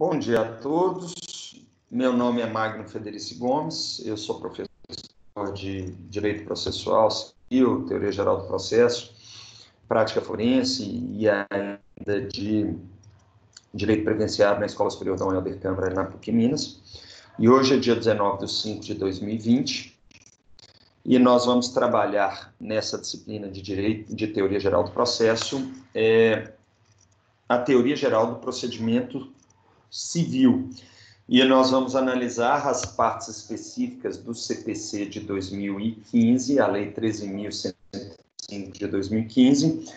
Bom dia a todos. Meu nome é Magno Federici Gomes, eu sou professor de Direito Processual Civil, Teoria Geral do Processo, Prática Forense e ainda de Direito Previdenciário na Escola Superior Dom Helder Câmara, na PUC Minas. E hoje é dia 19/5/2020 e nós vamos trabalhar nessa disciplina de Direito de Teoria Geral do Processo, a Teoria Geral do Procedimento Civil. E nós vamos analisar as partes específicas do CPC de 2015, a Lei 13.105 de 2015,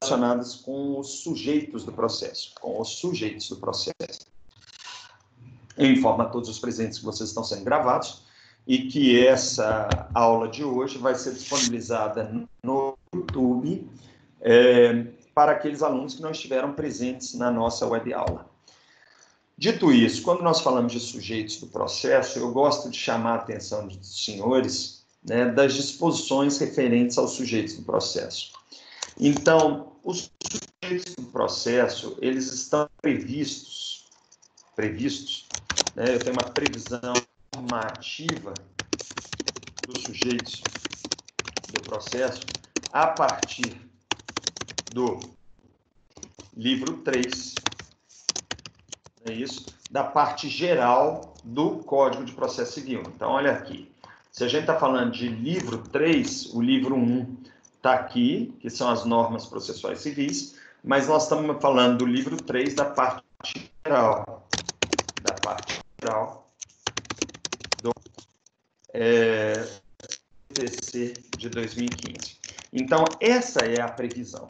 relacionadas com os sujeitos do processo, Eu informo a todos os presentes que vocês estão sendo gravados e que essa aula de hoje vai ser disponibilizada no YouTube para aqueles alunos que não estiveram presentes na nossa web aula. Dito isso, quando nós falamos de sujeitos do processo, eu gosto de chamar a atenção dos senhores, das disposições referentes aos sujeitos do processo. Então, os sujeitos do processo, eles estão previstos, eu tenho uma previsão normativa dos sujeitos do processo a partir do livro 3, da parte geral do Código de Processo Civil. Então, olha aqui, se a gente está falando de livro 3, o livro 1 está aqui, que são as normas processuais civis, mas nós estamos falando do livro 3 da parte geral, do CPC de 2015. Então, essa é a previsão.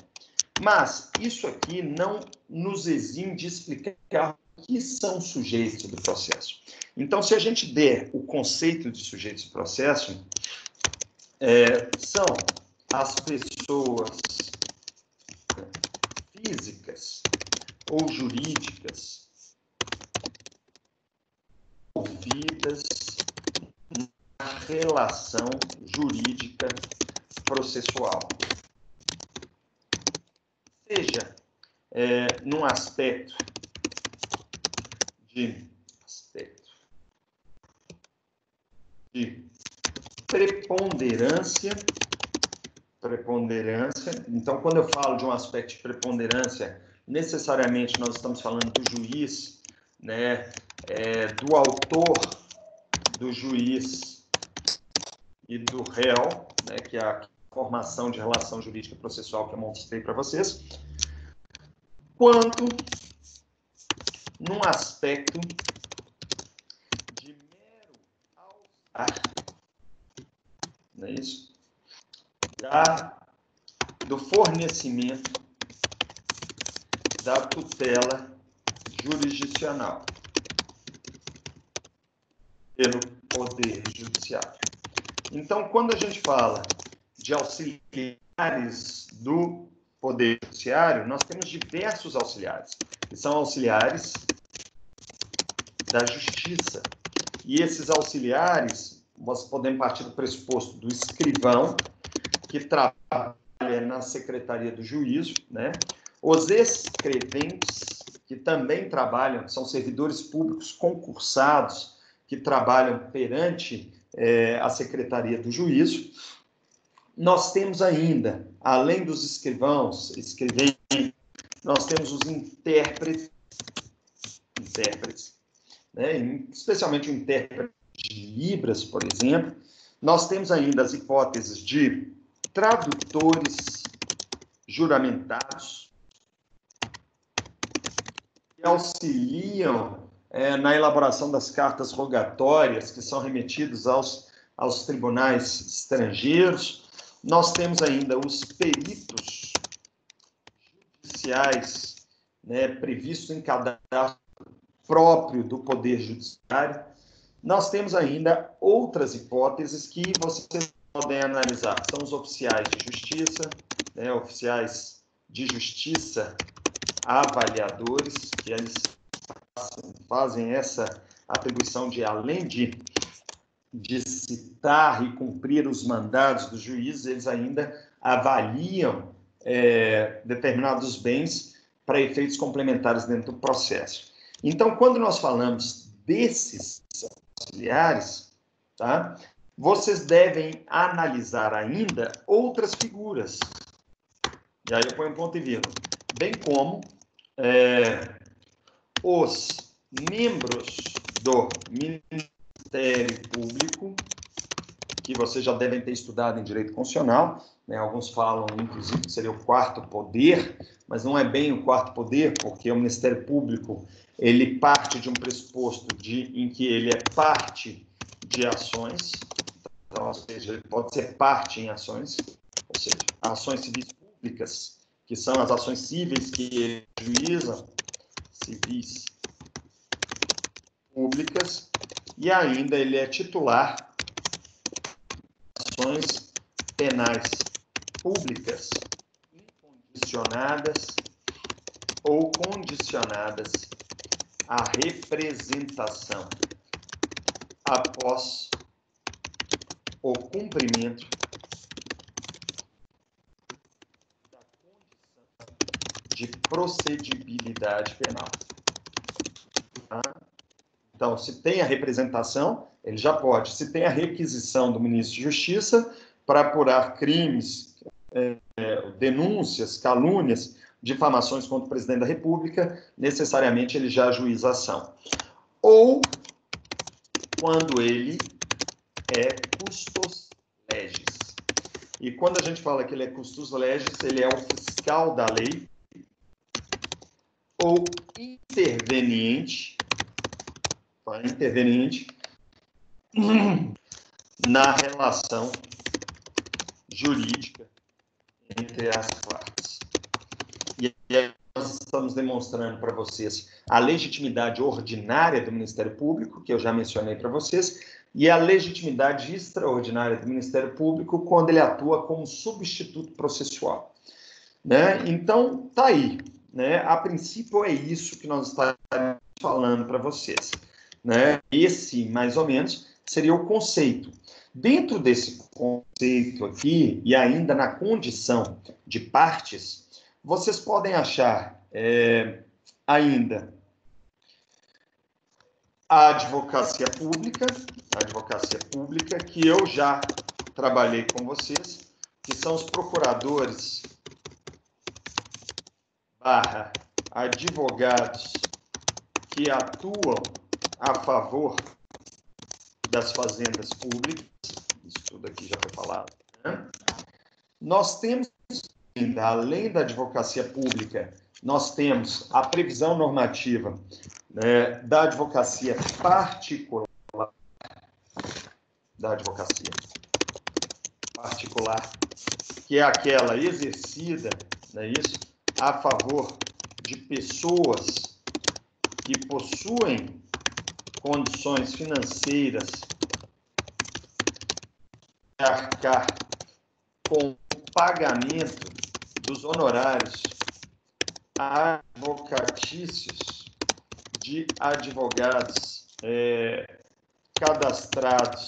Mas isso aqui não nos exime de explicar o que são sujeitos do processo. Então, se a gente der o conceito de sujeitos do processo, são as pessoas físicas ou jurídicas envolvidas na relação jurídica processual. Seja num aspecto de preponderância. Então, quando eu falo de um aspecto de preponderância, necessariamente nós estamos falando do juiz, do autor, do juiz e do réu, que é a formação de relação jurídica processual que eu mostrei para vocês, quanto num aspecto de mero auxiliar, não é isso? Do fornecimento da tutela jurisdicional pelo Poder Judiciário. Então, quando a gente fala de auxiliares do Poder Judiciário, nós temos diversos auxiliares, que são auxiliares da Justiça. E esses auxiliares, nós podemos partir do pressuposto do escrivão, que trabalha na Secretaria do Juízo, Os escreventes, que também trabalham, são servidores públicos concursados, que trabalham perante a Secretaria do Juízo. Nós temos ainda, além dos escrivãos, nós temos os intérpretes, especialmente o intérprete de Libras, por exemplo. Nós temos ainda as hipóteses de tradutores juramentados, que auxiliam na elaboração das cartas rogatórias que são remetidas aos tribunais estrangeiros. Nós temos ainda os peritos judiciais, previstos em cadastro próprio do Poder Judiciário. Nós temos ainda outras hipóteses que vocês podem analisar. São os oficiais de justiça, oficiais de justiça avaliadores, que eles fazem essa atribuição de, além de citar e cumprir os mandados dos juízes, eles ainda avaliam determinados bens para efeitos complementares dentro do processo. Então, quando nós falamos desses auxiliares, tá? Vocês devem analisar ainda outras figuras. E aí eu ponho um ponto e vírgula. Bem como os membros do Ministério Público, que vocês já devem ter estudado em Direito Constitucional, né? Alguns falam, inclusive, que seria o quarto poder, mas não é bem o quarto poder, porque o Ministério Público ele parte de um pressuposto em que ele é parte de ações, então, ou seja, ele pode ser parte em ações, ou seja, ações civis públicas, que são as ações cíveis que ele juiza, civis públicas, e ainda ele é titular de ações penais públicas incondicionadas ou condicionadas à representação após o cumprimento da condição de procedibilidade penal. Tá? Então, se tem a representação, ele já pode. Se tem a requisição do ministro de Justiça para apurar crimes, denúncias, calúnias, difamações contra o presidente da República, necessariamente ele já ajuiza a ação. Ou quando ele é custos legis. E quando a gente fala que ele é custos legis, ele é o fiscal da lei ou interveniente, tá? Interveniente na relação jurídica entre as partes. E aí nós estamos demonstrando para vocês a legitimidade ordinária do Ministério Público, que eu já mencionei para vocês, e a legitimidade extraordinária do Ministério Público quando ele atua como substituto processual. Né? Então, tá aí. Né? A princípio é isso que nós estamos falando para vocês. Né? Esse, mais ou menos, seria o conceito. Dentro desse conceito aqui, e ainda na condição de partes, vocês podem achar ainda a advocacia pública, que eu já trabalhei com vocês, que são os procuradores / advogados que atuam a favor das fazendas públicas, isso tudo aqui já foi falado, né? Nós temos ainda, além da advocacia pública, nós temos a previsão normativa, né, da advocacia particular, que é aquela exercida, não é isso, a favor de pessoas que possuem condições financeiras de arcar com o pagamento dos honorários advocatícios de advogados cadastrados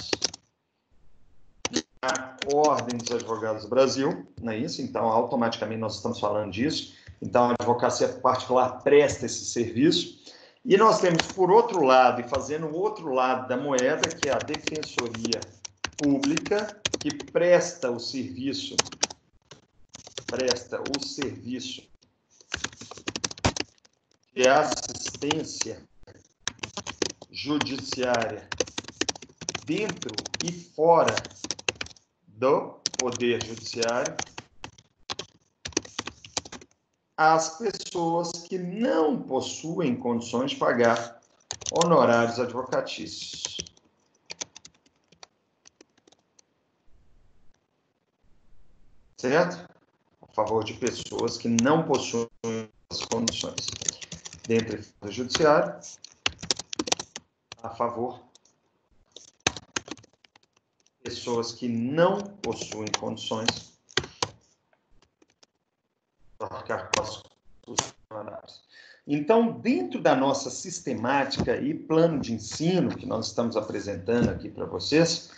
na Ordem dos Advogados do Brasil, não é isso? Então, automaticamente nós estamos falando disso. Então, a advocacia particular presta esse serviço. E nós temos, por outro lado, e fazendo o outro lado da moeda, que é a Defensoria Pública, que presta o serviço de assistência judiciária dentro e fora do Poder Judiciário, as pessoas que não possuem condições de pagar honorários advocatícios. Certo? A favor de pessoas que não possuem as condições. Dentro e fora do Judiciário, a favor de pessoas que não possuem condições de arcar com os honorários. Então, dentro da nossa sistemática e plano de ensino que nós estamos apresentando aqui para vocês,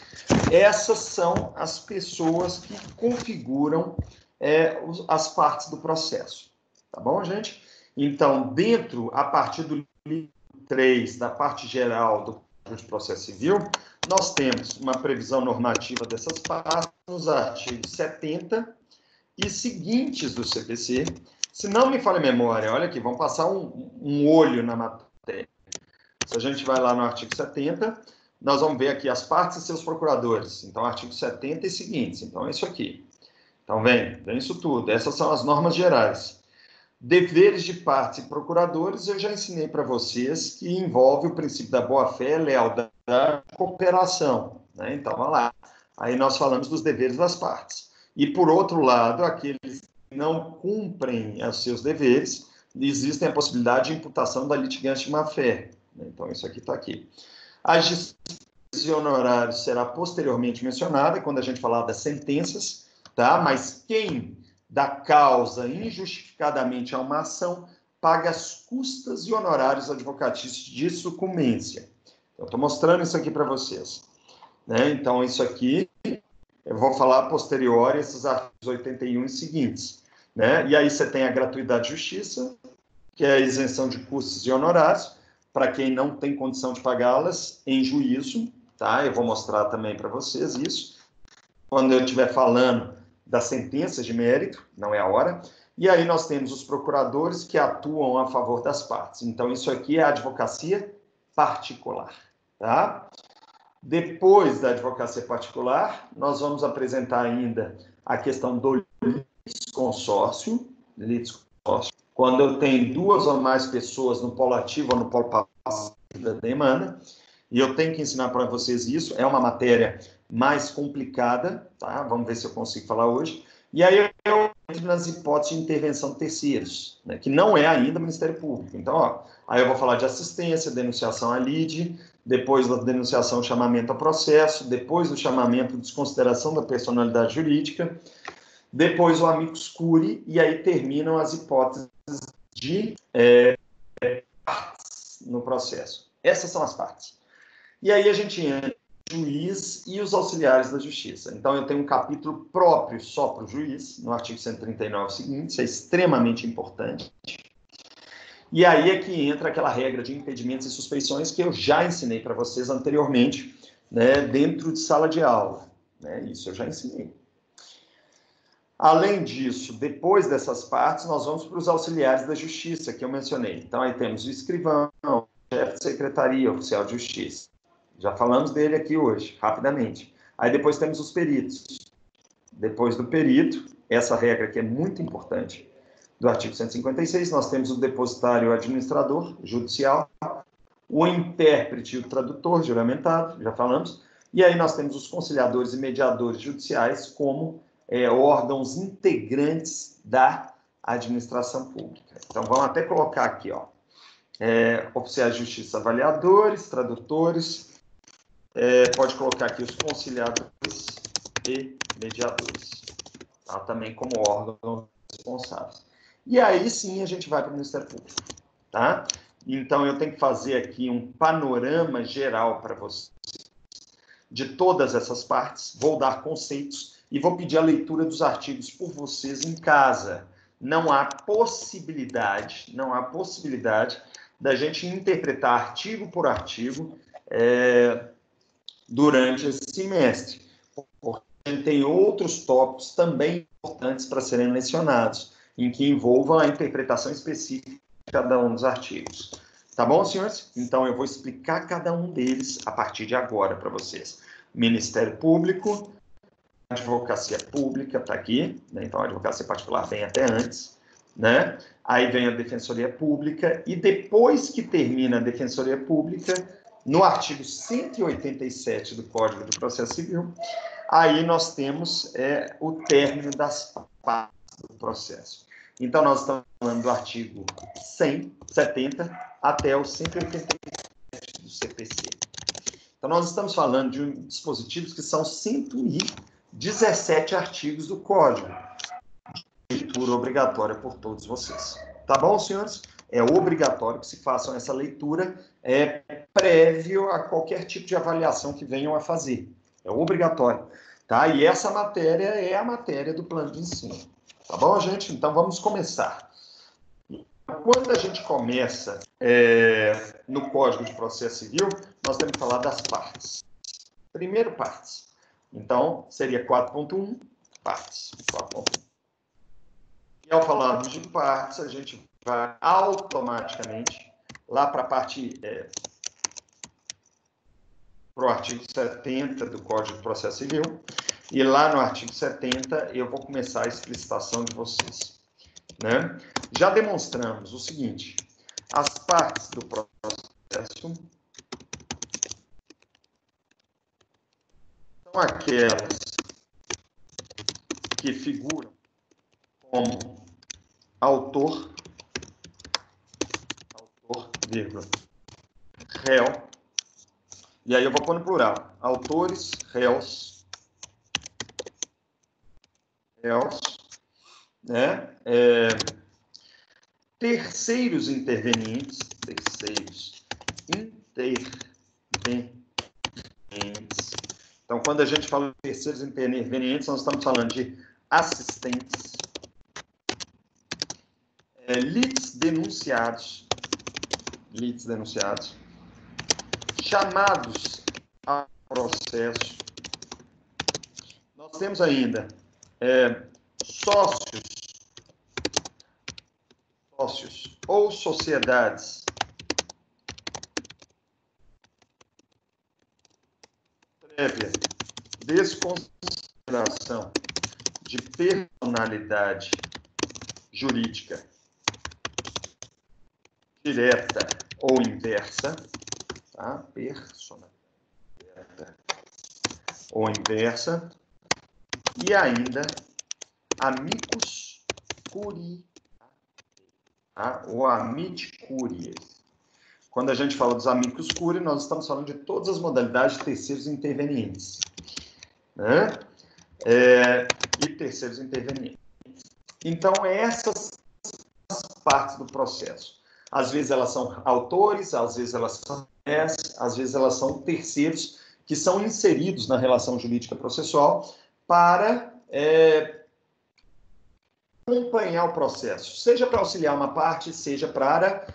essas são as pessoas que configuram as partes do processo. Tá bom, gente? Então, a partir do livro 3 da parte geral do Código de Processo Civil, nós temos uma previsão normativa dessas partes nos artigos 70 e seguintes do CPC. Se não me falha a memória, olha aqui, vamos passar um olho na matéria. Se a gente vai lá no artigo 70, nós vamos ver aqui as partes e seus procuradores. Então, artigo 70 e seguintes. Então, é isso aqui. Então, vem isso tudo. Essas são as normas gerais. Deveres de partes e procuradores, eu já ensinei para vocês que envolve o princípio da boa-fé, lealdade e cooperação, né? Então, vamos lá. Aí nós falamos dos deveres das partes. E, por outro lado, aqueles que não cumprem os seus deveres, existe a possibilidade de imputação da litigante de má-fé. Então, isso aqui está aqui. As despesas e honorários será posteriormente mencionada, quando a gente falar das sentenças, tá? Mas quem dá causa injustificadamente a uma ação paga as custas e honorários advocatícios de sucumbência. Eu estou mostrando isso aqui para vocês, né? Então, isso aqui, eu vou falar posterior esses artigos 81 e seguintes, né? E aí você tem a gratuidade de justiça, que é a isenção de custos e honorários, para quem não tem condição de pagá-las em juízo, tá? Eu vou mostrar também para vocês isso. Quando eu estiver falando das sentenças de mérito, não é a hora. E aí nós temos os procuradores que atuam a favor das partes. Então, isso aqui é a advocacia particular, tá? Depois da advocacia particular, nós vamos apresentar ainda a questão do litisconsórcio, quando eu tenho duas ou mais pessoas no polo ativo ou no polo passivo da demanda, e eu tenho que ensinar para vocês isso, é uma matéria mais complicada, tá? Vamos ver se eu consigo falar hoje. E aí eu entro nas hipóteses de intervenção de terceiros, né? Que não é ainda Ministério Público. Então, ó, aí eu vou falar de assistência, denunciação à lide, depois da denunciação, chamamento a processo, depois do chamamento, desconsideração da personalidade jurídica, depois o amicus curiae, e aí terminam as hipóteses de partes no processo. Essas são as partes. E aí a gente entra no juiz e os auxiliares da justiça. Então, eu tenho um capítulo próprio só para o juiz, no artigo 139 seguinte, isso é extremamente importante. E aí é que entra aquela regra de impedimentos e suspeições que eu já ensinei para vocês anteriormente, né, dentro de sala de aula, né? Isso eu já ensinei. Além disso, depois dessas partes, nós vamos para os auxiliares da justiça, que eu mencionei. Então, aí temos o escrivão, o chefe de secretaria, oficial de justiça. Já falamos dele aqui hoje, rapidamente. Aí depois temos os peritos. Depois do perito, essa regra que é muito importante, do artigo 156, nós temos o depositário administrador judicial, o intérprete e o tradutor juramentado, já falamos, e aí nós temos os conciliadores e mediadores judiciais como órgãos integrantes da administração pública. Então, vamos até colocar aqui, ó, oficiais de justiça avaliadores, tradutores, pode colocar aqui os conciliadores e mediadores, tá? Também como órgãos responsáveis. E aí sim a gente vai para o Ministério Público, tá? Então, eu tenho que fazer aqui um panorama geral para vocês de todas essas partes, vou dar conceitos e vou pedir a leitura dos artigos por vocês em casa. Não há possibilidade da gente interpretar artigo por artigo durante esse semestre, porque a gente tem outros tópicos também importantes para serem lecionados, em que envolvam a interpretação específica de cada um dos artigos. Tá bom, senhores? Então, eu vou explicar cada um deles a partir de agora para vocês. Ministério Público, advocacia pública, está aqui, né? Então a advocacia particular vem até antes, né? Aí vem a defensoria pública, e depois que termina a defensoria pública, no artigo 187 do Código de Processo Civil, aí nós temos o término das partes do processo. Então, nós estamos falando do artigo 170 até o 187 do CPC. Então, nós estamos falando de dispositivos que são 117 artigos do Código, de leitura obrigatória por todos vocês. Tá bom, senhores? É obrigatório que se façam essa leitura prévio a qualquer tipo de avaliação que venham a fazer. É obrigatório, tá? E essa matéria é a matéria do plano de ensino. Tá bom, gente? Então, vamos começar. quando a gente começa no Código de Processo Civil, nós temos que falar das partes. Primeiro, partes. Então, seria 4.1, partes. 4.1. E ao falarmos de partes, a gente vai automaticamente lá para a parte, para o artigo 70 do Código de Processo Civil. E lá no artigo 70, eu vou começar a explicitação de vocês. Né? Já demonstramos o seguinte: as partes do processo são aquelas que figuram como autor, vírgula, réu, e aí eu vou pôr no plural: autores, réus, né? Terceiros intervenientes, Então, quando a gente fala de terceiros intervenientes, nós estamos falando de assistentes, litis denunciados, chamados a processo. Nós temos ainda sócios ou sociedades prévia desconsideração de personalidade jurídica direta ou inversa, tá? Personalidade direta ou inversa, e ainda amicus curiae, ou amicus curiae. Quando a gente fala dos amicus curiae, nós estamos falando de todas as modalidades de terceiros intervenientes, né? E terceiros intervenientes. Então, essas as partes do processo. Às vezes elas são autores, às vezes elas são às vezes elas são terceiros que são inseridos na relação jurídica processual para acompanhar o processo, seja para auxiliar uma parte, seja para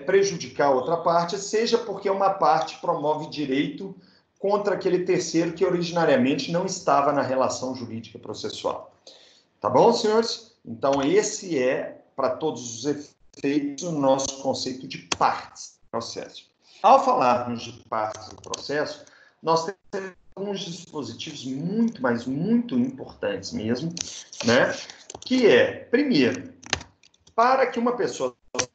prejudicar outra parte, seja porque uma parte promove direito contra aquele terceiro que originariamente não estava na relação jurídica processual. Tá bom, senhores? Então, esse é, para todos os efeitos, o nosso conceito de partes do processo. Ao falarmos de partes do processo, nós temos alguns dispositivos muito, mas muito importantes mesmo, né? Que é, primeiro, para que uma pessoa faça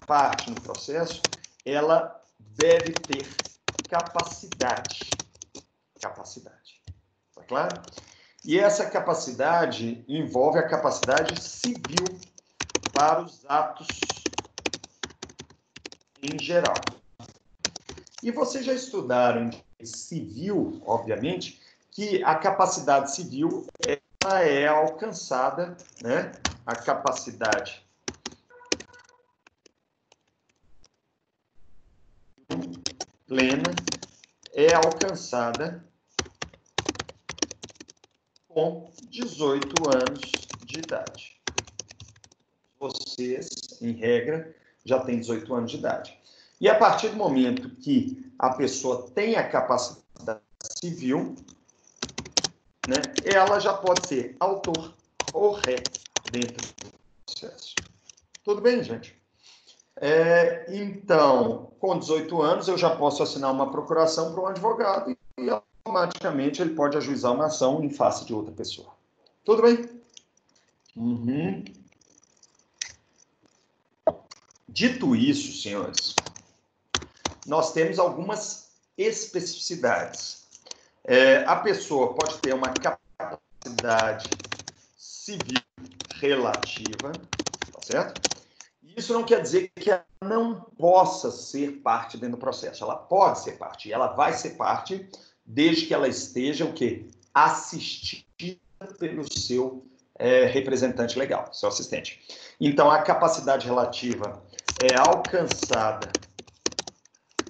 parte no processo, ela deve ter capacidade. Tá claro? E essa capacidade envolve a capacidade civil para os atos em geral. E vocês já estudaram em civil, obviamente, que a capacidade civil ela é alcançada, né? A capacidade plena é alcançada com 18 anos de idade. Vocês, em regra, já têm 18 anos de idade. E a partir do momento que a pessoa tem a capacidade civil, né, ela já pode ser autor ou ré dentro do processo. Tudo bem, gente? Então, com 18 anos, eu já posso assinar uma procuração para um advogado e automaticamente ele pode ajuizar uma ação em face de outra pessoa. Tudo bem? Uhum. Dito isso, senhores, nós temos algumas especificidades. A pessoa pode ter uma capacidade civil relativa, tá certo? Isso não quer dizer que ela não possa ser parte dentro do processo. Ela pode ser parte, ela vai ser parte, desde que ela esteja o quê? Assistida pelo seu representante legal, seu assistente. Então, a capacidade relativa é alcançada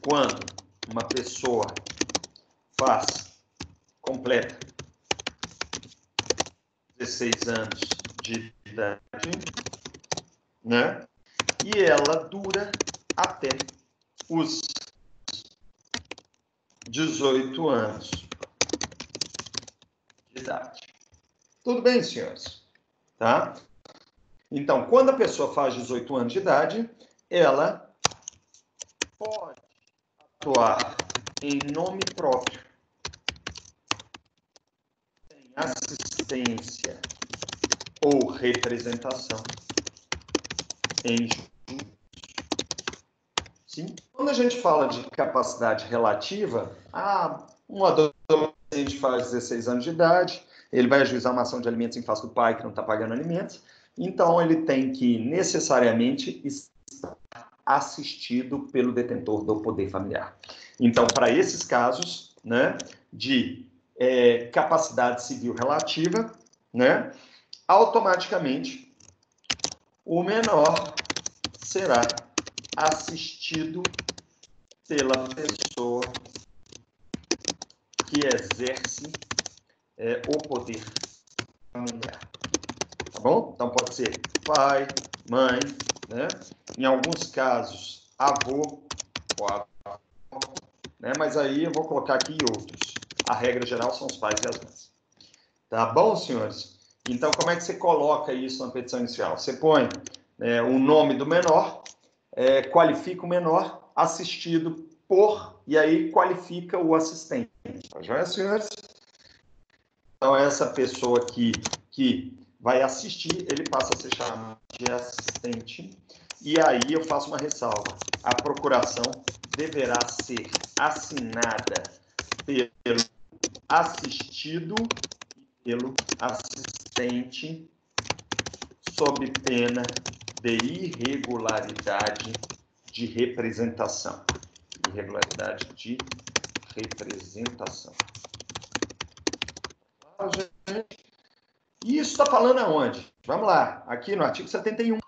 quando uma pessoa completa 16 anos de idade, né? e ela dura até os 18 anos de idade. Tudo bem, senhores? Tá? Então, quando a pessoa faz 18 anos de idade, ela pode atuar em nome próprio, sem assistência ou representação em juízo. Sim? Quando a gente fala de capacidade relativa, um adolescente faz 16 anos de idade, ele vai ajuizar uma ação de alimentos em face do pai que não está pagando alimentos, então ele tem que necessariamente estar assistido pelo detentor do poder familiar. Então, para esses casos, né, de capacidade civil relativa, né, automaticamente o menor será assistido pela pessoa que exerce o poder familiar. Tá bom? Então pode ser pai, mãe, né? Em alguns casos, avô ou avó, né? Mas aí eu vou colocar aqui outros. A regra geral são os pais e as mães. Tá bom, senhores? Então, como é que você coloca isso na petição inicial? Você põe o nome do menor, qualifica o menor, assistido por, e aí qualifica o assistente. Tá joia, senhores? Então, essa pessoa que vai assistir, ele passa a ser chamado de assistente. E aí eu faço uma ressalva. A procuração deverá ser assinada pelo assistido e pelo assistente, sob pena de irregularidade de representação. Irregularidade de representação. E isso está falando aonde? Vamos lá, aqui no artigo 71.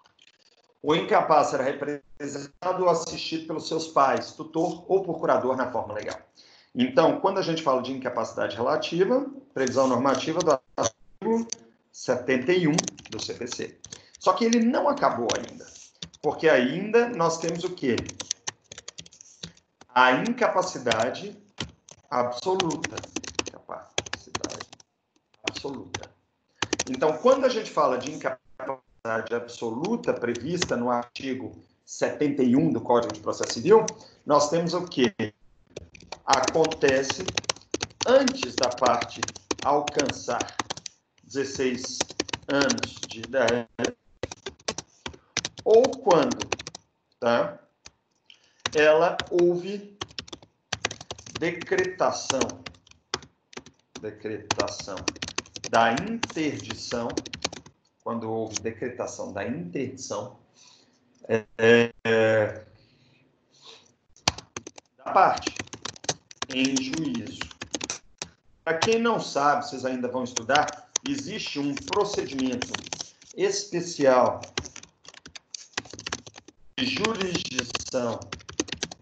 O incapaz será representado ou assistido pelos seus pais, tutor ou procurador na forma legal. Então, quando a gente fala de incapacidade relativa, previsão normativa do artigo 71 do CPC. Só que ele não acabou ainda, porque ainda nós temos o quê? A incapacidade absoluta. Incapacidade absoluta. Então, quando a gente fala de incapacidade absoluta prevista no artigo 71 do Código de Processo Civil, nós temos o quê? Acontece antes da parte alcançar 16 anos de idade, ou quando, tá? Ela houve decretação da interdição, quando houve decretação da interdição da parte em juízo. Para quem não sabe, vocês ainda vão estudar, existe um procedimento especial de jurisdição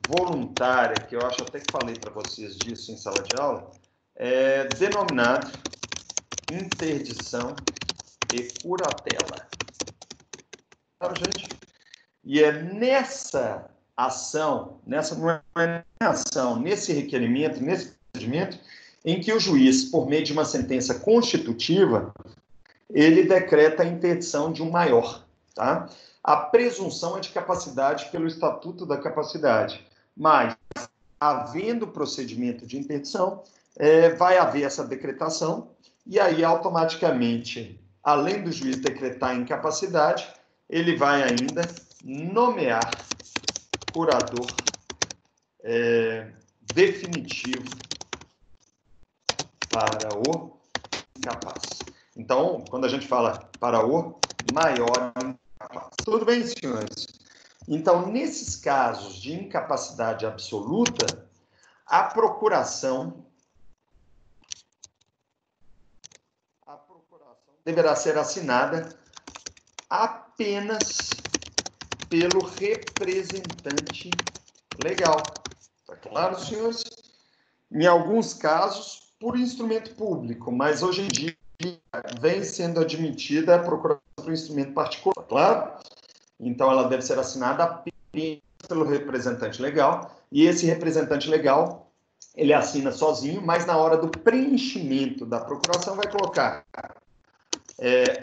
voluntária, que eu acho até que falei para vocês disso em sala de aula, denominado interdição e curatela. Claro, gente? E é nessa ação, nesse requerimento, nesse procedimento, em que o juiz, por meio de uma sentença constitutiva, ele decreta a interdição de um maior, tá? A presunção é de capacidade pelo Estatuto da Capacidade, mas, havendo procedimento de interdição, vai haver essa decretação, e aí, automaticamente, além do juiz decretar a incapacidade, ele vai ainda nomear curador definitivo para o incapaz. Então, quando a gente fala para o maior incapaz. Tudo bem, senhores? Então, nesses casos de incapacidade absoluta, a procuração deverá ser assinada apenas pelo representante legal. Está claro, senhores? Em alguns casos, por instrumento público, mas hoje em dia vem sendo admitida a procuração por instrumento particular, claro? Então, ela deve ser assinada apenas pelo representante legal, e esse representante legal, ele assina sozinho, mas na hora do preenchimento da procuração vai colocar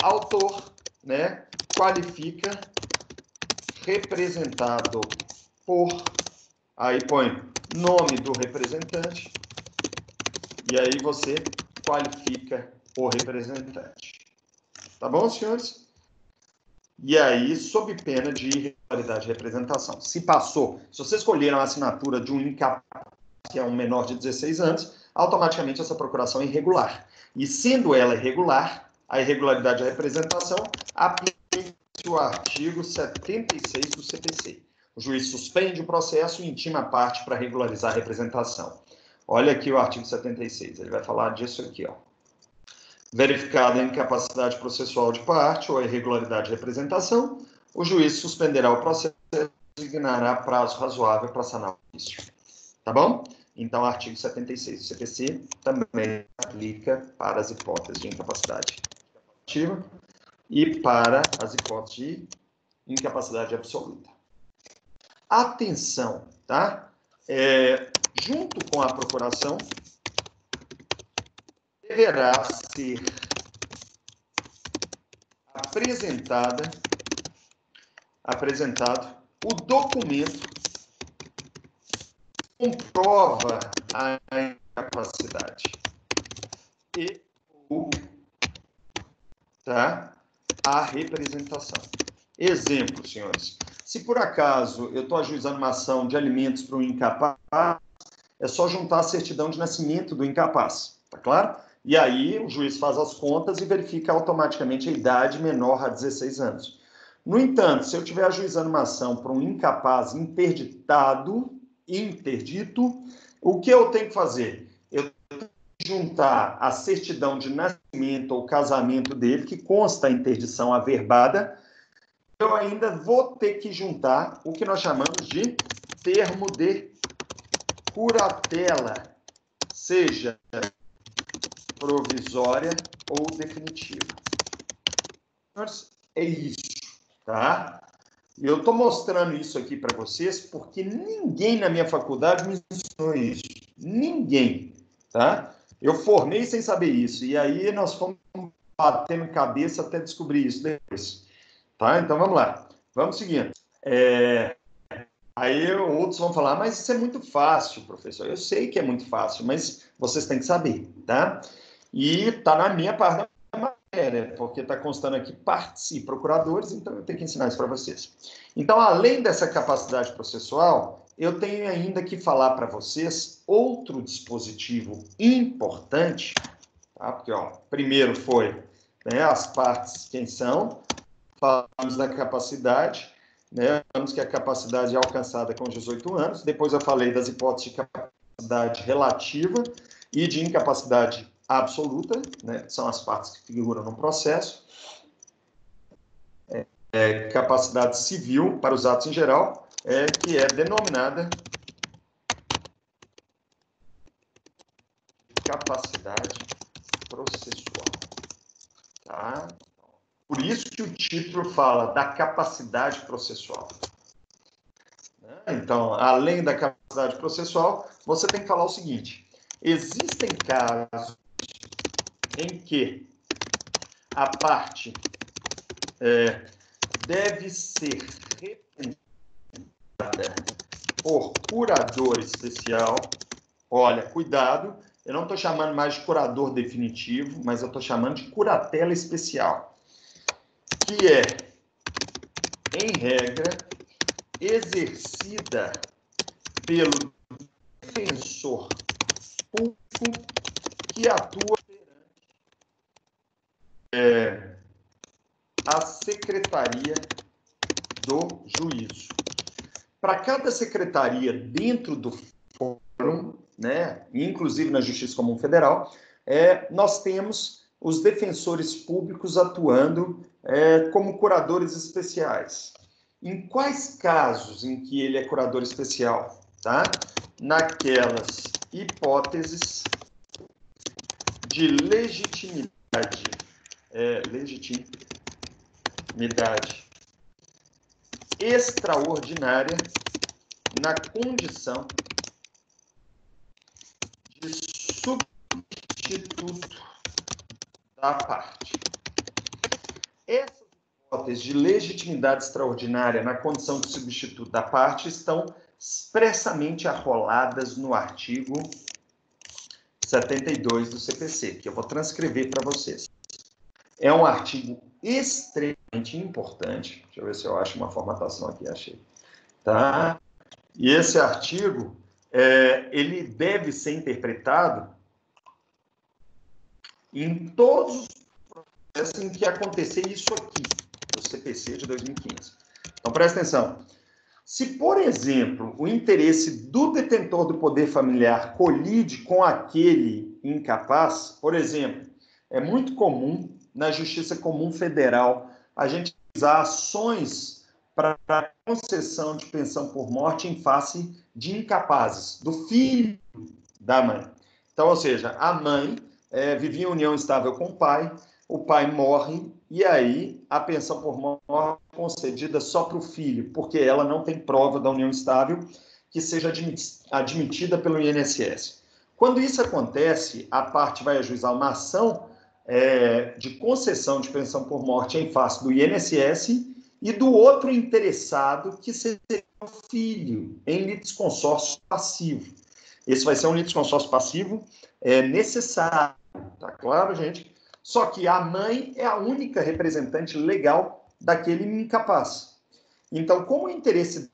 autor, né, qualifica, representado por, aí põe nome do representante, e aí você qualifica o representante. Tá bom, senhores? E aí, sob pena de irregularidade de representação. Se passou, se você escolher a assinatura de um incapaz, que é um menor de 16 anos, automaticamente essa procuração é irregular. E sendo ela irregular, a irregularidade de representação aplica-se o artigo 76 do CPC. O juiz suspende o processo e intima a parte para regularizar a representação. Olha aqui o artigo 76, ele vai falar disso aqui, ó. Verificada a incapacidade processual de parte ou a irregularidade de representação, o juiz suspenderá o processo e designará prazo razoável para sanar o vício. Tá bom? Então, o artigo 76 do CPC também aplica para as hipóteses de incapacidade ativa e para as hipóteses de incapacidade absoluta. Atenção, tá? Junto com a procuração, deverá ser apresentado o documento que comprova a incapacidade e a representação. Exemplo, senhores. Se por acaso eu estou ajuizando uma ação de alimentos para um incapaz, é só juntar a certidão de nascimento do incapaz, tá claro? E aí o juiz faz as contas e verifica automaticamente a idade menor a 16 anos. No entanto, se eu estiver ajuizando uma ação para um incapaz interdito, o que eu tenho que fazer? Eu tenho que juntar a certidão de nascimento ou casamento dele, que consta a interdição averbada. Eu ainda vou ter que juntar o que nós chamamos de termo de curatela, seja provisória ou definitiva. É isso, tá? Eu estou mostrando isso aqui para vocês porque ninguém na minha faculdade me ensinou isso. Ninguém, tá? Eu formei sem saber isso. E aí nós fomos batendo cabeça até descobrir isso depois. Tá? Então vamos lá. Vamos seguindo. Aí outros vão falar, mas isso é muito fácil, professor. Eu sei que é muito fácil, mas vocês têm que saber, tá? E tá na minha parte da matéria, porque está constando aqui partes e procuradores, então eu tenho que ensinar isso para vocês. Então, além dessa capacidade processual, eu tenho ainda que falar para vocês outro dispositivo importante, tá? Porque, ó, primeiro foi, né, as partes, quem são, falamos da capacidade, né, falamos que a capacidade é alcançada com 18 anos, depois eu falei das hipóteses de capacidade relativa e de incapacidade absoluta, né, que são as partes que figuram no processo, capacidade civil para os atos em geral, que é denominada capacidade processual. Tá? Por isso que o título fala da capacidade processual. Então, além da capacidade processual, você tem que falar o seguinte: existem casos em que a parte deve ser representada por curador especial. Olha, cuidado, eu não estou chamando mais de curador definitivo, mas eu estou chamando de curatela especial, que é, em regra, exercida pelo defensor público que atua perante a secretaria do juízo. Para cada secretaria dentro do fórum, né, inclusive na Justiça Comum Federal, nós temos os defensores públicos atuando como curadores especiais. Em quais casos em que ele é curador especial? Tá? Naquelas hipóteses de legitimidade extraordinária na condição de substituto da parte. Essas hipóteses de legitimidade extraordinária na condição de substituto da parte estão expressamente arroladas no artigo 72 do CPC, que eu vou transcrever para vocês. É um artigo extremamente importante. Deixa eu ver se eu acho uma formatação aqui, achei. Tá? E esse artigo, ele deve ser interpretado em todos os processos em que acontecer isso aqui, do CPC de 2015. Então, presta atenção. Se, por exemplo, o interesse do detentor do poder familiar colide com aquele incapaz, por exemplo, é muito comum na Justiça Comum Federal a gente usar ações para concessão de pensão por morte em face de incapazes, do filho da mãe. Então, ou seja, a mãe vivia em união estável com o pai morre, e aí a pensão por morte é concedida só para o filho, porque ela não tem prova da união estável que seja admitida pelo INSS. Quando isso acontece, a parte vai ajuizar uma ação de concessão de pensão por morte em face do INSS e do outro interessado, que seria o filho, em litisconsórcio passivo. Esse vai ser um litisconsórcio passivo necessário, tá claro, gente? Só que a mãe é a única representante legal daquele incapaz. Então, como o interesse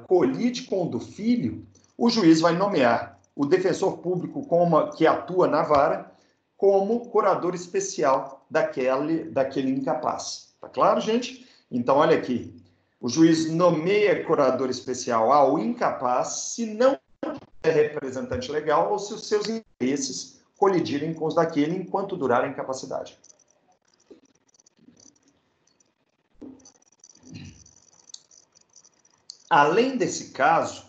colide com o do filho, o juiz vai nomear o defensor público que atua na vara como curador especial daquele incapaz. Tá claro, gente? Então, olha aqui. O juiz nomeia curador especial ao incapaz se não é representante legal ou se os seus interesses colidirem com os daquele enquanto durar a incapacidade. Além desse caso,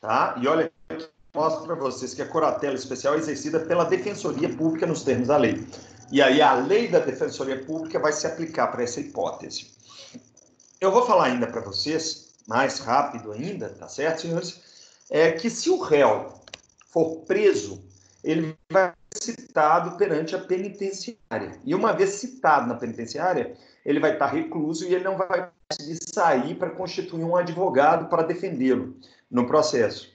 tá? E olha, eu mostro para vocês que a curatela especial é exercida pela Defensoria Pública nos termos da lei. E aí a lei da Defensoria Pública vai se aplicar para essa hipótese. Eu vou falar ainda para vocês, mais rápido ainda, tá certo, senhores? Que se o réu for preso, ele vai ser citado perante a penitenciária. E uma vez citado na penitenciária, ele vai estar recluso e ele não vai conseguir sair para constituir um advogado para defendê-lo no processo.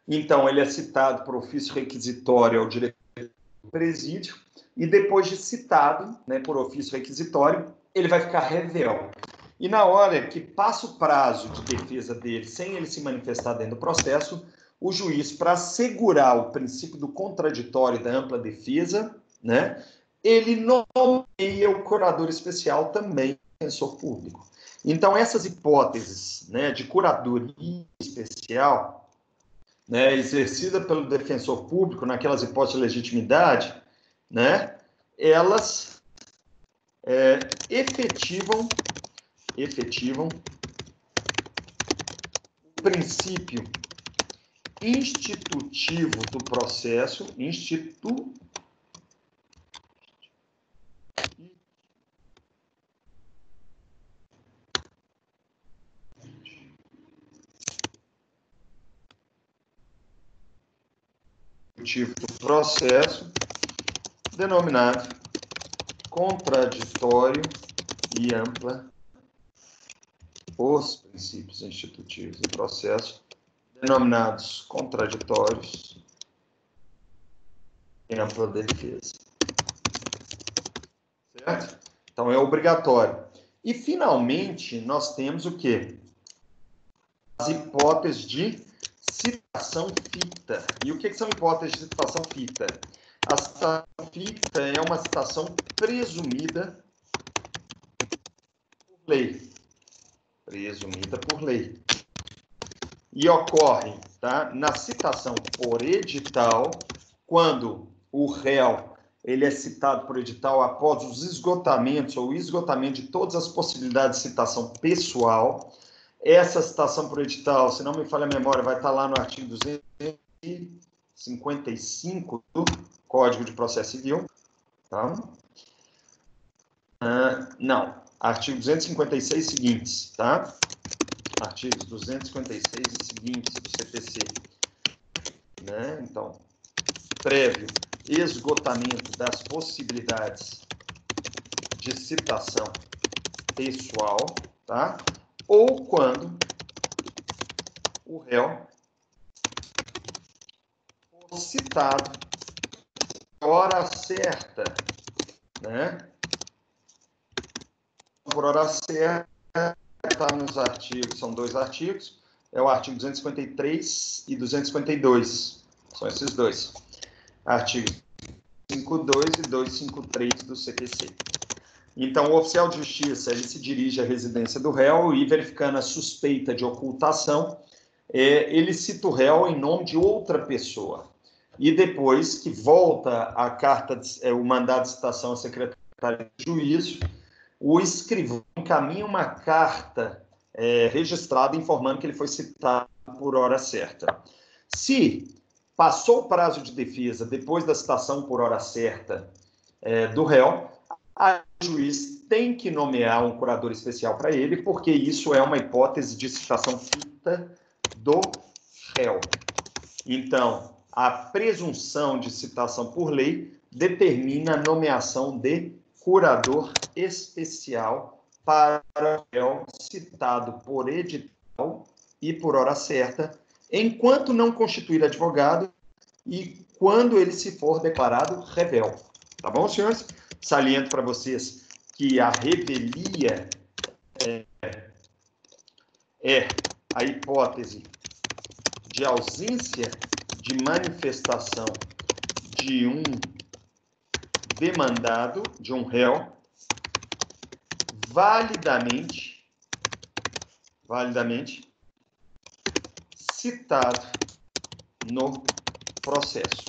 Então, ele é citado por ofício requisitório ao diretor do presídio e depois de citado, né, por ofício requisitório, ele vai ficar revel. E na hora que passa o prazo de defesa dele sem ele se manifestar dentro do processo, o juiz, para assegurar o princípio do contraditório e da ampla defesa, né, ele nomeia o curador especial também defensor público. Então, essas hipóteses, né, de curadoria especial, né, exercida pelo defensor público naquelas hipóteses de legitimidade, né, elas efetivam o princípio institutivo do processo, denominado contraditório e ampla, os princípios institutivos do processo, denominados contraditórios e ampla defesa. Certo? Então, é obrigatório. E, finalmente, nós temos o quê? As hipóteses de citação ficta. E o que são hipóteses de citação ficta? A citação ficta é uma citação presumida por lei. Presumida por lei. E ocorre, tá, na citação por edital, quando o réu ele é citado por edital após os esgotamentos ou esgotamento de todas as possibilidades de citação pessoal. Essa citação por edital, se não me falha a memória, vai estar lá no artigo 255 do Código de Processo Civil. Tá? Não, artigo 256 seguintes, tá? artigos 256 e seguintes do CPC, né? Então, prévio esgotamento das possibilidades de citação pessoal, tá? Ou quando o réu for citado por hora certa, né? Por hora certa, está nos artigos, são dois artigos, é o artigo 253 e 252, são esses dois. Artigos 52 e 253 do CPC. Então, o oficial de justiça, ele se dirige à residência do réu e, verificando a suspeita de ocultação, ele cita o réu em nome de outra pessoa. E depois que volta a carta, o mandado de citação à secretária de juízo, o escrivão encaminha uma carta registrada informando que ele foi citado por hora certa. Se passou o prazo de defesa depois da citação por hora certa do réu, o juiz tem que nomear um curador especial para ele, porque isso é uma hipótese de citação ficta do réu. Então, a presunção de citação por lei determina a nomeação de curador especial para o réu citado por edital e por hora certa, enquanto não constituir advogado e quando ele se for declarado revel. Tá bom, senhores? Saliento para vocês que a revelia é a hipótese de ausência de manifestação de um demandado, de um réu, validamente citado no processo.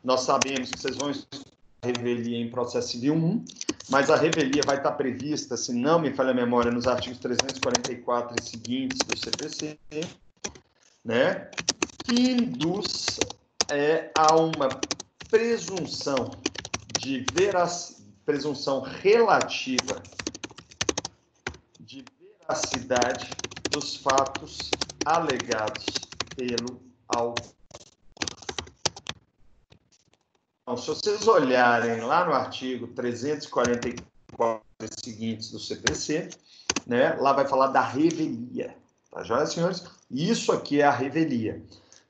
Nós sabemos que vocês vão estudar a revelia em processo civil 1, mas a revelia vai estar prevista, se não me falha a memória, nos artigos 344 e seguintes do CPC, né? Que induz a uma presunção de presunção relativa de veracidade dos fatos alegados pelo autor. Então, se vocês olharem lá no artigo 344 e seguintes do CPC, né, lá vai falar da revelia, tá joia, senhores? Isso aqui é a revelia,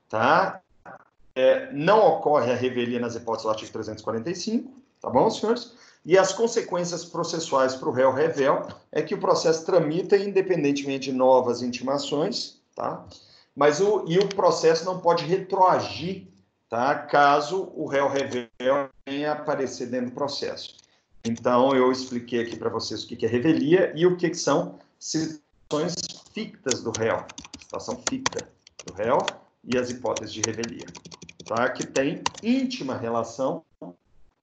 tá? Não ocorre a revelia nas hipóteses do artigo 345, tá bom, senhores? E as consequências processuais para o réu revel é que o processo tramita independentemente de novas intimações, tá? Mas o processo não pode retroagir, tá? Caso o réu revel venha aparecer dentro do processo. Então, eu expliquei aqui para vocês o que é revelia e o que são citações fictas do réu, citação ficta do réu e as hipóteses de revelia, tá? Que tem íntima relação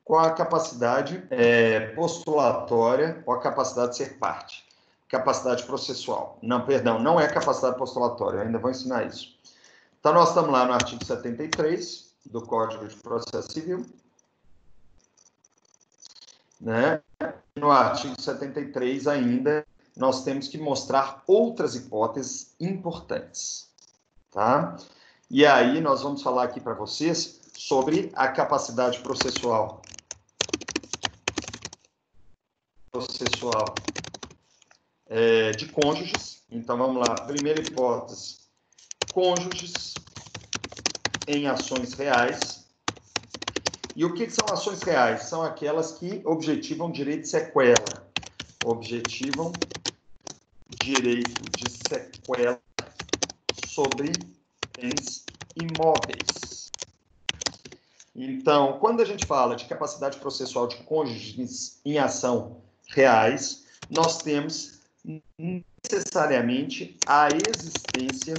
com a capacidade postulatória ou a capacidade de ser parte. Capacidade processual. Não, perdão, não é capacidade postulatória, eu ainda vou ensinar isso. Então, nós estamos lá no artigo 73 do Código de Processo Civil, né? No artigo 73 ainda, nós temos que mostrar outras hipóteses importantes, tá? E aí, nós vamos falar aqui para vocês sobre a capacidade processual de cônjuges. Então, vamos lá. Primeira hipótese, cônjuges em ações reais. E o que são ações reais? São aquelas que objetivam direito de sequela. Objetivam direito de sequela sobre bens imóveis. Então, quando a gente fala de capacidade processual de cônjuges em ação reais, nós temos necessariamente a existência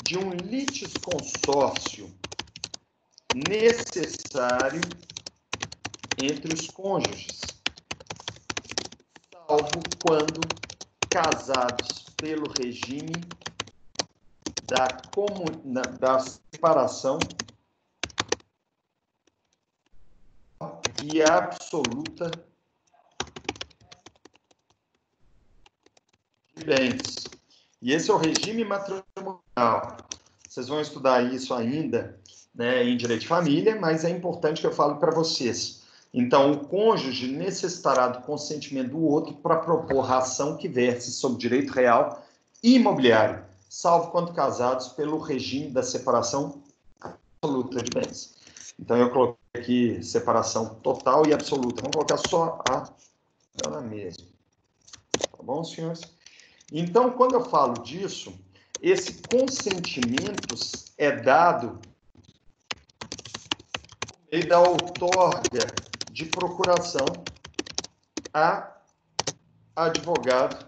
de um litisconsórcio necessário entre os cônjuges, salvo quando casados pelo regime da separação e absoluta de bens. E esse é o regime matrimonial. Vocês vão estudar isso ainda, né, em direito de família, mas é importante que eu fale para vocês. Então, o cônjuge necessitará do consentimento do outro para propor a ação que verse sobre direito real e imobiliário, salvo quando casados pelo regime da separação absoluta de bens. Então, eu coloquei aqui separação total e absoluta. Vamos colocar só a ela mesma. Tá bom, senhores? Então, quando eu falo disso, esse consentimento é dado por meio da outorga de procuração a advogado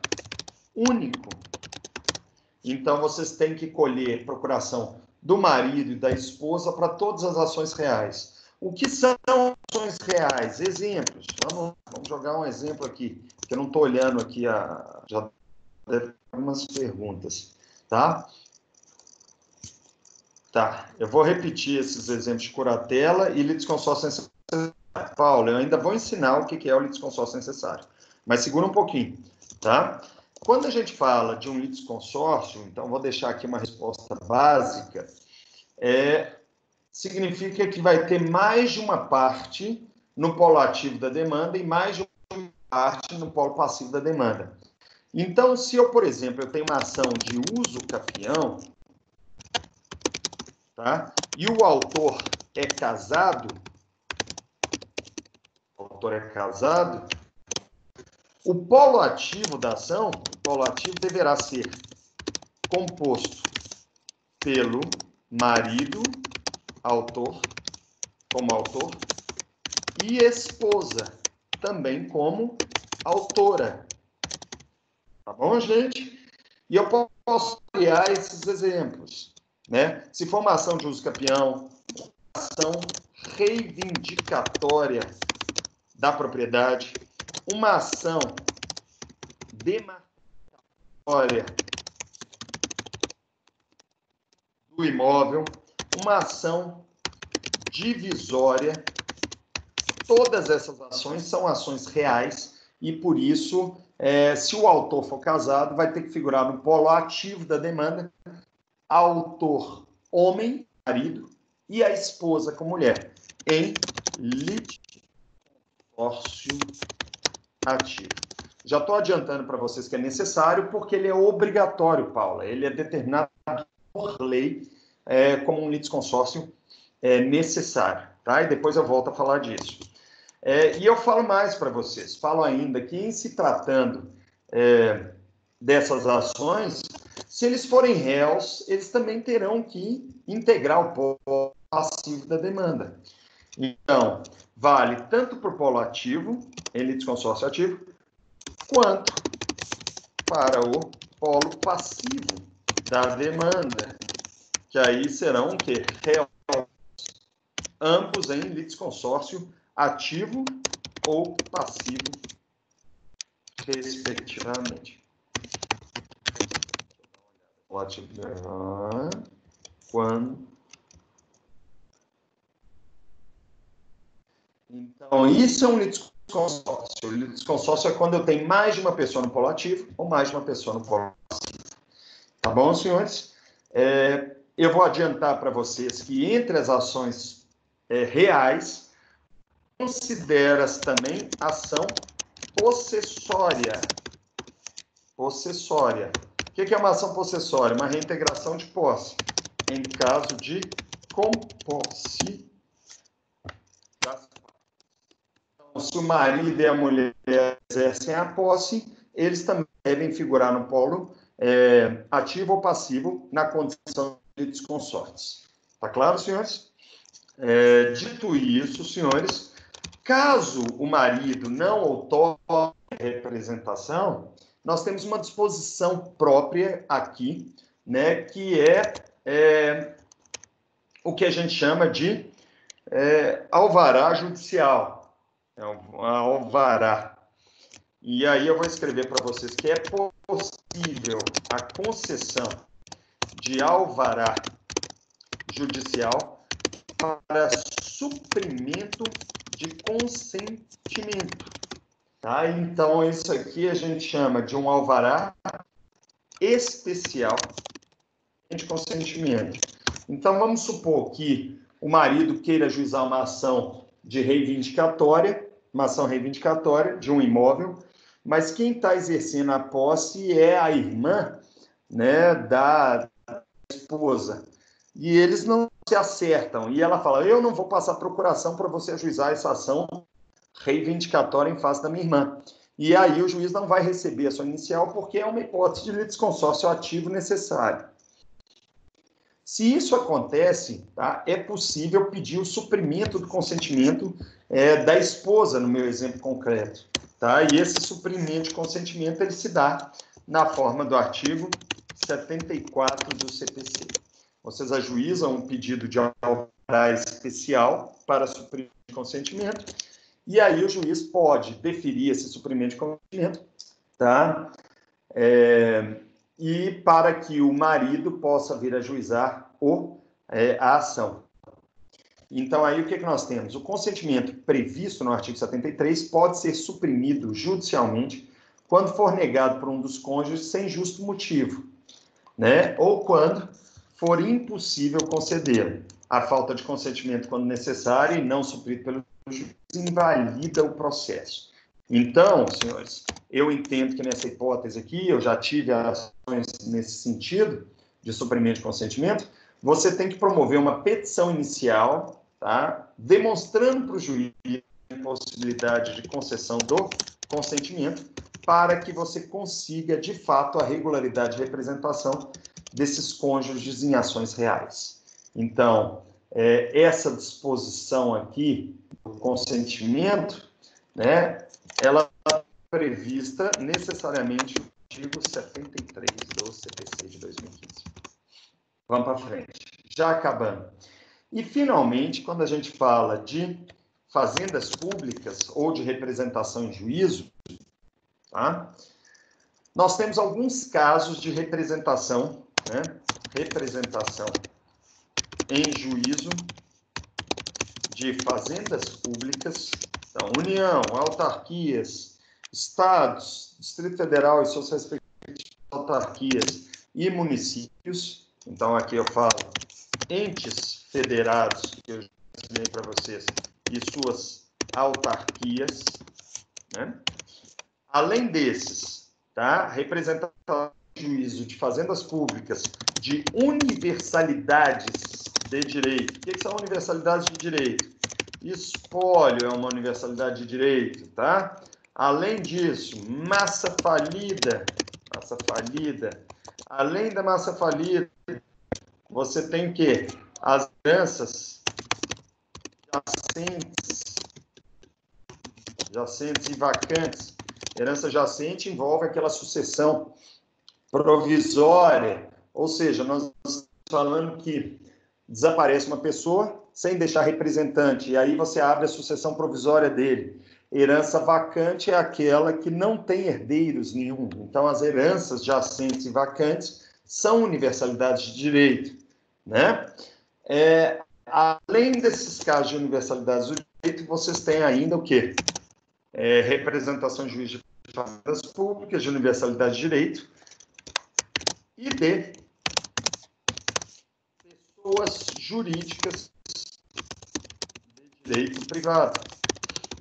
único. Então, vocês têm que colher procuração do marido e da esposa para todas as ações reais. O que são ações reais? Exemplos. Vamos jogar um exemplo aqui, que eu não estou olhando aqui, já deve ter algumas perguntas, tá? Tá, eu vou repetir esses exemplos de curatela e litisconsórcio necessário. Paulo, eu ainda vou ensinar o que é o litisconsórcio necessário, mas segura um pouquinho, tá? Quando a gente fala de um litisconsórcio, então vou deixar aqui uma resposta básica, significa que vai ter mais de uma parte no polo ativo da demanda e mais de uma parte no polo passivo da demanda. Então, se eu, por exemplo, eu tenho uma ação de uso capião, tá? E o autor é casado, o polo ativo da ação, o polo ativo deverá ser composto pelo marido, autor, como autor, e esposa, também como autora. Tá bom, gente? E eu posso criar esses exemplos, né? Se for uma ação de uso capião, ação reivindicatória da propriedade, uma ação demarcatória do imóvel, uma ação divisória, todas essas ações são ações reais e, por isso, se o autor for casado, vai ter que figurar no polo ativo da demanda autor homem, marido, e a esposa com mulher, em litisconsórcio ativo. Já estou adiantando para vocês que é necessário, porque ele é obrigatório, Paula. Ele é determinado por lei como um litisconsórcio necessário, tá? E depois eu volto a falar disso. E eu falo mais para vocês. Falo ainda que, em se tratando dessas ações, se eles forem réus, eles também terão que integrar o polo passivo da demanda. Então, vale tanto para o polo ativo, em litisconsórcio ativo, quanto para o polo passivo da demanda, que aí serão o quê? Réus, ambos em litisconsórcio ativo ou passivo, respectivamente. Quando. Então, isso é um litisconsórcio. O litisconsórcio é quando eu tenho mais de uma pessoa no polo ativo ou mais de uma pessoa no polo passivo. Tá bom, senhores? Eu vou adiantar para vocês que entre as ações reais, considera-se também ação possessória. Possessória. O que é uma ação possessória? Uma reintegração de posse, em caso de composse das partes. Então, se o marido e a mulher exercem a posse, eles também devem figurar no polo ativo ou passivo na condição de litisconsortes. Tá claro, senhores? Dito isso, senhores, caso o marido não outorgue representação, nós temos uma disposição própria aqui, né, que o que a gente chama de alvará judicial. Alvará. E aí eu vou escrever para vocês que é possível a concessão de alvará judicial para suprimento de consentimento. Tá? Então, isso aqui a gente chama de um alvará especial de consentimento. Então, vamos supor que o marido queira ajuizar uma ação de reivindicatória, uma ação reivindicatória de um imóvel, mas quem está exercendo a posse é a irmã, né, da esposa. E eles não se acertam. E ela fala, eu não vou passar procuração para você ajuizar essa ação reivindicatória em face da minha irmã. E aí o juiz não vai receber a sua inicial porque é uma hipótese de litisconsórcio ativo necessário. Se isso acontece, tá, é possível pedir o suprimento do consentimento da esposa, no meu exemplo concreto. Tá? E esse suprimento de consentimento ele se dá na forma do artigo 74 do CPC. Vocês ajuizam um pedido de alvará especial para suprimento de consentimento, e aí o juiz pode deferir esse suprimento de consentimento, tá? E para que o marido possa vir ajuizar a ação. Então, aí o que nós temos? O consentimento previsto no artigo 73 pode ser suprimido judicialmente quando for negado por um dos cônjuges sem justo motivo, né? Ou quando for impossível concedê-lo. A falta de consentimento, quando necessário e não suprido pelo juiz, invalida o processo. Então, senhores, eu entendo que nessa hipótese aqui, eu já tive ações nesse sentido, de suprimento de consentimento, você tem que promover uma petição inicial, tá? Demonstrando para o juiz a possibilidade de concessão do consentimento, para que você consiga, de fato, a regularidade de representação desses cônjuges em ações reais. Então, essa disposição aqui, do consentimento, né, ela está prevista necessariamente no artigo 73 do CPC de 2015. Vamos para frente. Já acabando. E, finalmente, quando a gente fala de fazendas públicas ou de representação em juízo, tá? Nós temos alguns casos de representação, né? Representação em juízo de fazendas públicas, então, União, autarquias, estados, Distrito Federal e suas respectivas autarquias e municípios. Então, aqui eu falo entes federados, que eu já ensinei para vocês, e suas autarquias, né? Além desses, tá? Representação de juízo de fazendas públicas de universalidades de direito. O que são universalidades de direito? Espólio é uma universalidade de direito, tá? Além disso, massa falida. Além da massa falida, você tem o quê? As heranças jacentes e vacantes. Herança jacente envolve aquela sucessão provisória, ou seja, nós estamos falando que desaparece uma pessoa sem deixar representante, e aí você abre a sucessão provisória dele. Herança vacante é aquela que não tem herdeiros nenhum. Então, as heranças jacentes e vacantes são universalidades de direito, né? Além desses casos de universalidades do direito, vocês têm ainda o quê? Representação em juízo de fazendas públicas, de universalidade de direito, e de pessoas jurídicas de direito privado.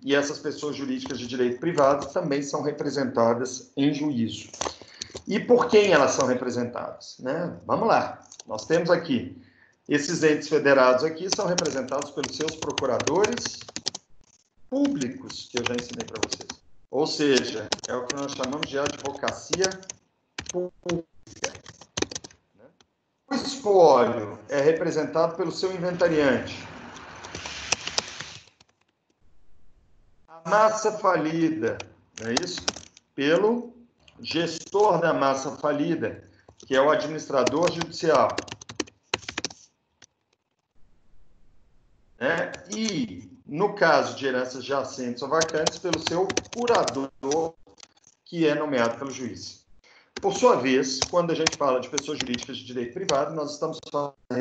E essas pessoas jurídicas de direito privado também são representadas em juízo. E por quem elas são representadas, né? Vamos lá. Nós temos aqui, esses entes federados aqui são representados pelos seus procuradores públicos, que eu já ensinei para vocês. Ou seja, é o que nós chamamos de advocacia pública. O espólio é representado pelo seu inventariante. A massa falida, não é isso? Pelo gestor da massa falida, que é o administrador judicial. E, no caso de heranças jacentes ou vacantes, pelo seu curador, que é nomeado pelo juiz. Por sua vez, quando a gente fala de pessoas jurídicas de direito privado, nós estamos falando de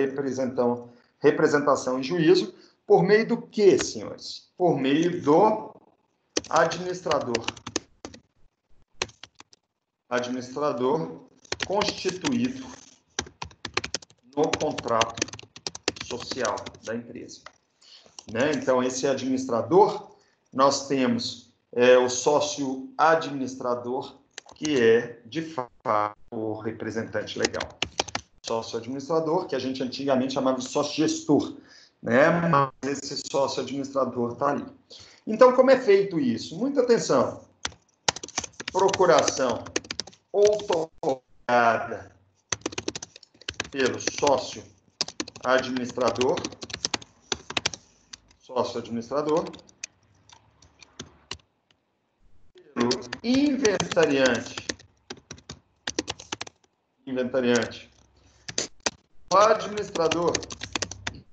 representação em juízo, por meio do quê, senhores? Por meio do administrador constituído no contrato social da empresa. Né? Então, esse administrador, nós temos o sócio administrador, que é, de fato, o representante legal. Sócio administrador, que a gente antigamente chamava de sócio gestor, né? Mas esse sócio administrador está ali. Então, como é feito isso? Muita atenção. Procuração outorgada pelo sócio administrador, pelo inventariante, o administrador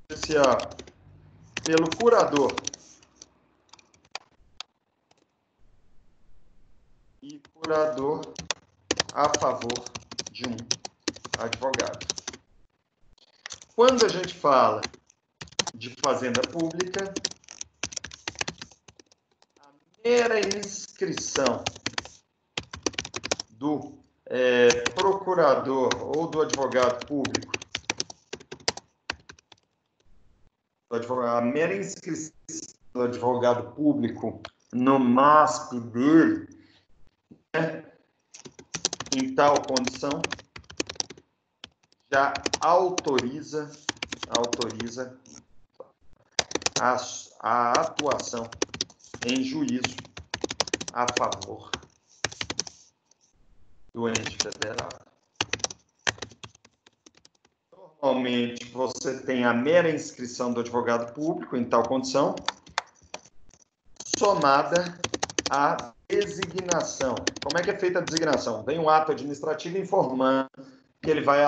especial, pelo curador e curador a favor de um advogado. Quando a gente fala de fazenda pública, a mera inscrição do procurador ou do advogado público, a mera inscrição do advogado público no MASP dele, né, em tal condição, já autoriza a atuação em juízo a favor do ente federado. Normalmente, você tem a mera inscrição do advogado público em tal condição, somada à designação. Como é que é feita a designação? Vem um ato administrativo informando que ele vai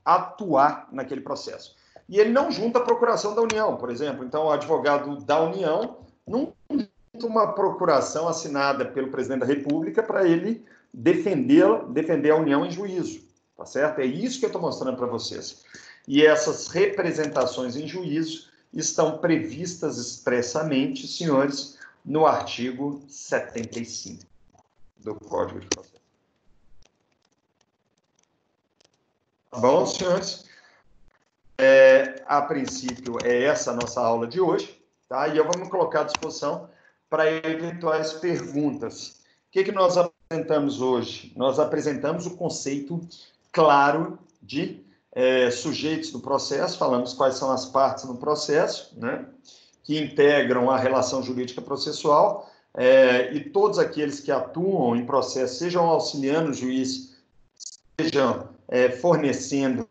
atuar naquele processo. E ele não junta a procuração da União, por exemplo. Então, o advogado da União não junta uma procuração assinada pelo presidente da República para ele defender a União em juízo, tá certo? É isso que eu estou mostrando para vocês. E essas representações em juízo estão previstas expressamente, senhores, no artigo 75 do Código de Processo. Tá bom, senhores? A princípio, é essa a nossa aula de hoje, tá? E eu vou me colocar à disposição para eventuais perguntas. O que nós apresentamos hoje? Nós apresentamos o conceito claro de sujeitos do processo, falamos quais são as partes no processo, né, que integram a relação jurídica processual, e todos aqueles que atuam em processo, sejam auxiliando o juiz, sejam fornecendo,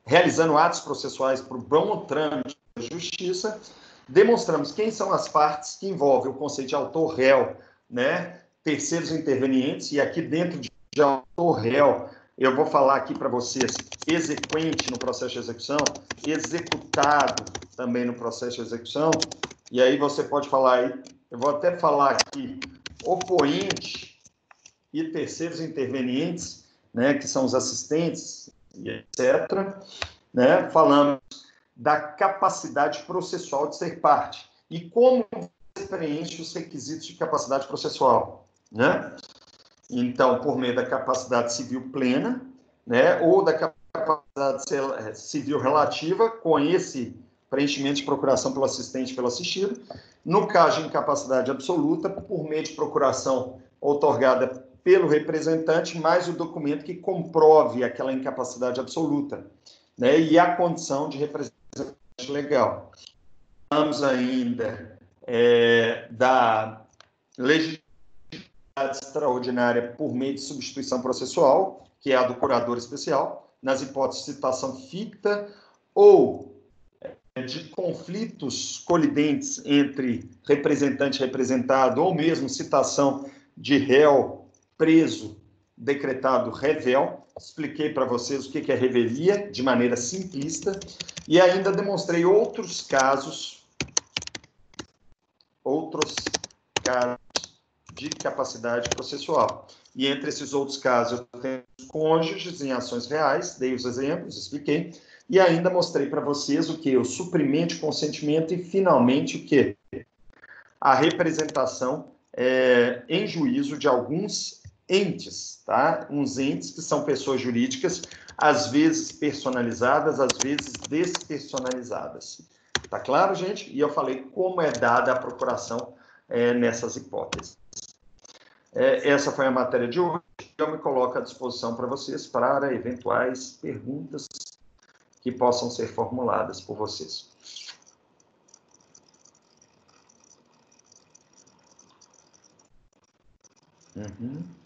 realizando atos processuais para o bom trâmite da justiça, demonstramos quem são as partes que envolvem o conceito de autor-réu, né, terceiros intervenientes, e aqui dentro de autor-réu, eu vou falar aqui para vocês, exequente no processo de execução, executado também no processo de execução, e aí você pode falar aí, eu vou até falar aqui, opoente e terceiros intervenientes, né, que são os assistentes, e etc., né, falamos da capacidade processual de ser parte, e como você preenche os requisitos de capacidade processual, né? Então, por meio da capacidade civil plena, né, ou da capacidade civil relativa, com esse preenchimento de procuração pelo assistente e pelo assistido. No caso de incapacidade absoluta, por meio de procuração outorgada pelo representante, mais o documento que comprove aquela incapacidade absoluta, né, e a condição de representante legal. Falamos ainda da legislação extraordinária por meio de substituição processual, que é a do curador especial, nas hipóteses de citação ficta ou de conflitos colidentes entre representante e representado, ou mesmo citação de réu preso decretado revel. Expliquei para vocês o que é revelia de maneira simplista e ainda demonstrei outros casos de capacidade processual. E entre esses outros casos, eu tenho os cônjuges em ações reais, dei os exemplos, expliquei, e ainda mostrei para vocês o que? O suprimento de consentimento e, finalmente, o que? A representação em juízo de alguns entes, tá? Uns entes que são pessoas jurídicas, às vezes personalizadas, às vezes despersonalizadas. Tá claro, gente? E eu falei como é dada a procuração nessas hipóteses. Essa foi a matéria de hoje. Eu me coloco à disposição para vocês para eventuais perguntas que possam ser formuladas por vocês. Uhum.